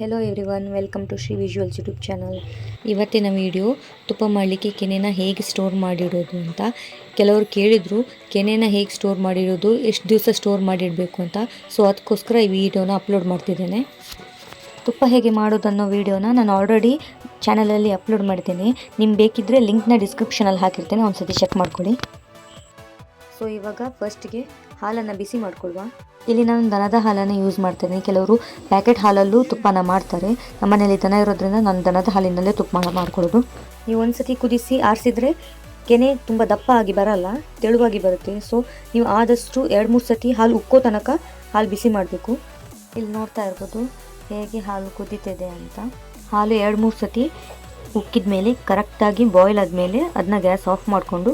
Hello everyone, welcome to Shri Visuals YouTube channel. ಇವತ್ತಿನ video ತುಪ್ಪ ಮಾಡಲಿಕ್ಕೆ ಕೆನೆನ ಹೇಗೆ ಸ್ಟೋರ್ ಮಾಡಿಡೋದು ಅಂತ. ಕೆಲವರು ಕೇಳಿದರು ಕೆನೆನ ಹೇಗೆ ಸ್ಟೋರ್ ಮಾಡಿಡೋದು, ಎಷ್ಟು ದಿವಸ ಸ್ಟೋರ್ ಮಾಡಿಡಬೇಕು ಅಂತ. ಸೊ ಅದಕ್ಕೋಸ್ಕರ ಈ ವಿಡಿಯೋನ ಅಪ್ಲೋಡ್ ಮಾಡ್ತಿದ್ದೇನೆ. ತುಪ್ಪ ಹೇಗೆ ಮಾಡೋದನ್ನೋ ವಿಡಿಯೋನ ನಾನು ಆಲ್ರೆಡಿ ಚಾನಲಲ್ಲಿ ಅಪ್ಲೋಡ್ ಮಾಡಿದ್ದೇನೆ. ನಿಮ್ಗೆ ಬೇಕಿದ್ದರೆ ಲಿಂಕ್ನ ಡಿಸ್ಕ್ರಿಪ್ಷನಲ್ಲಿ ಹಾಕಿರ್ತೇನೆ, ಒಂದು ಸತಿ ಚೆಕ್ ಮಾಡ್ಕೊಳ್ಳಿ. ಸೊ ಇವಾಗ ಫಸ್ಟ್ಗೆ ಹಾಲನ್ನು ಬಿಸಿ ಮಾಡ್ಕೊಳ್ಳುವ. ಇಲ್ಲಿ ನಾನು ದನದ ಹಾಲನ್ನು ಯೂಸ್ ಮಾಡ್ತೇನೆ. ಕೆಲವರು ಪ್ಯಾಕೆಟ್ ಹಾಲಲ್ಲೂ ತುಪ್ಪನ ಮಾಡ್ತಾರೆ. ನಮ್ಮನೇಲಿ ದನ ಇರೋದ್ರಿಂದ ನಾನು ದನದ ಹಾಲಿನಲ್ಲೇ ತುಪ್ಪ ಮಾಡ್ಕೊಳ್ಳೋದು. ನೀವು ಒಂದ್ಸತಿ ಕುದಿಸಿ ಆರಿಸಿದ್ರೆ ಕೆನೆ ತುಂಬ ದಪ್ಪ ಆಗಿ ಬರಲ್ಲ, ತೆಳುವಾಗಿ ಬರುತ್ತೆ. ಸೊ ನೀವು ಆದಷ್ಟು 2-3 ಸತಿ ಹಾಲು ಉಕ್ಕೋ ತನಕ ಹಾಲು ಬಿಸಿ ಮಾಡಬೇಕು. ಇಲ್ಲಿ ನೋಡ್ತಾ ಇರ್ಬೋದು ಹೇಗೆ ಹಾಲು ಕುದೀತಿದೆ ಅಂತ. ಹಾಲು 2-3 ಸತಿ ಉಕ್ಕಿದ ಮೇಲೆ ಕರೆಕ್ಟಾಗಿ ಬಾಯ್ಲ್ ಆದಮೇಲೆ ಅದನ್ನ ಗ್ಯಾಸ್ ಆಫ್ ಮಾಡಿಕೊಂಡು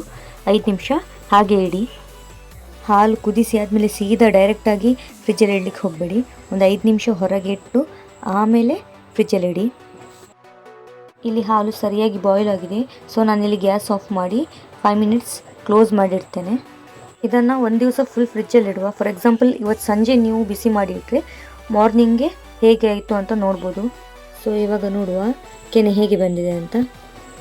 5 ನಿಮಿಷ ಹಾಗೆ ಇಡಿ. ಹಾಲು ಕುದಿಸಿ ಆದಮೇಲೆ ಸೀದಾ ಡೈರೆಕ್ಟಾಗಿ ಫ್ರಿಜ್ಜಲ್ಲಿ ಇಡ್ಲಿಕ್ಕೆ ಹೋಗಬೇಡಿ. ಒಂದು 5 ನಿಮಿಷ ಹೊರಗೆ ಇಟ್ಟು ಆಮೇಲೆ ಫ್ರಿಜ್ಜಲ್ಲಿ ಇಡಿ. ಇಲ್ಲಿ ಹಾಲು ಸರಿಯಾಗಿ ಬಾಯ್ಲ್ ಆಗಿದೆ. ಸೊ ನಾನಿಲ್ಲಿ ಗ್ಯಾಸ್ ಆಫ್ ಮಾಡಿ 5 ಮಿನಿಟ್ಸ್ ಕ್ಲೋಸ್ ಮಾಡಿಡ್ತೇನೆ. ಇದನ್ನು ಒಂದು ದಿವಸ ಫುಲ್ ಫ್ರಿಜ್ಜಲ್ಲಿ ಇಡುವ. ಫಾರ್ ಎಕ್ಸಾಂಪಲ್ ಇವತ್ತು ಸಂಜೆ ನೀವು ಬಿಸಿ ಮಾಡಿ ಇಟ್ಟರೆ ಮಾರ್ನಿಂಗ್ಗೆ ಹೇಗೆ ಆಯಿತು ಅಂತ ನೋಡ್ಬೋದು. ಸೊ ಇವಾಗ ನೋಡುವ ಕೆನೆ ಹೇಗೆ ಬಂದಿದೆ ಅಂತ.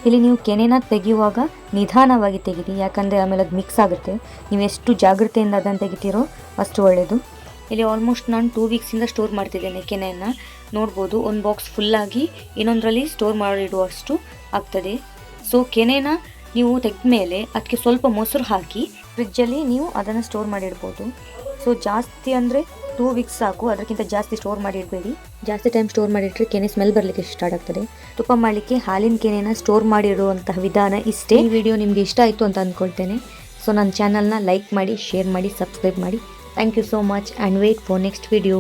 ಇಲ್ಲಿ ನೀವು ಕೆನೆನ ತೆಗೆಯುವಾಗ ನಿಧಾನವಾಗಿ ತೆಗೀರಿ, ಯಾಕಂದರೆ ಆಮೇಲೆ ಅದು ಮಿಕ್ಸ್ ಆಗುತ್ತೆ. ನೀವು ಎಷ್ಟು ಜಾಗ್ರತೆಯಿಂದ ಅದನ್ನು ತೆಗಿತೀರೋ ಅಷ್ಟು ಒಳ್ಳೆಯದು. ಇಲ್ಲಿ ಆಲ್ಮೋಸ್ಟ್ ನಾನು 2 ವೀಕ್ಸಿಂದ ಸ್ಟೋರ್ ಮಾಡ್ತಿದ್ದೇನೆ ಕೆನೆಯನ್ನು. ನೋಡ್ಬೋದು ಒಂದು ಬಾಕ್ಸ್ ಫುಲ್ಲಾಗಿ ಇನ್ನೊಂದರಲ್ಲಿ ಸ್ಟೋರ್ ಮಾಡಿಡುವಷ್ಟು ಆಗ್ತದೆ. ಸೊ ಕೆನೆನ ನೀವು ತೆಗೆದ ಮೇಲೆ ಅದಕ್ಕೆ ಸ್ವಲ್ಪ ಮೊಸರು ಹಾಕಿ ಫ್ರಿಜ್ಜಲ್ಲಿ ನೀವು ಅದನ್ನು ಸ್ಟೋರ್ ಮಾಡಿಡ್ಬೋದು. ಸೊ ಜಾಸ್ತಿ ಅಂದರೆ 2 ವೀಕ್ಸ್ ಸಾಕು, ಅದಕ್ಕಿಂತ ಜಾಸ್ತಿ ಸ್ಟೋರ್ ಮಾಡಿಡಬೇಡಿ. ಜಾಸ್ತಿ ಟೈಮ್ ಸ್ಟೋರ್ ಮಾಡಿಟ್ರೆ ಕೆನೆ ಸ್ಮೆಲ್ ಬರಲಿಕ್ಕೆ ಸ್ಟಾರ್ಟ್ ಆಗ್ತದೆ. ತುಪ್ಪ ಮಾಡಲಿಕ್ಕೆ ಹಾಲಿನ ಕೆನೆನ ಸ್ಟೋರ್ ಮಾಡಿಡುವಂತಹ ವಿಧಾನ ಇಷ್ಟೇ. ಈ ವಿಡಿಯೋ ನಿಮಗೆ ಇಷ್ಟ ಆಯಿತು ಅಂತ ಅಂದ್ಕೊಳ್ತೇನೆ. ಸೊ ನನ್ನ ಚಾನಲ್ನ ಲೈಕ್ ಮಾಡಿ, ಶೇರ್ ಮಾಡಿ, ಸಬ್ಸ್ಕ್ರೈಬ್ ಮಾಡಿ. Thank you so much and wait for next video.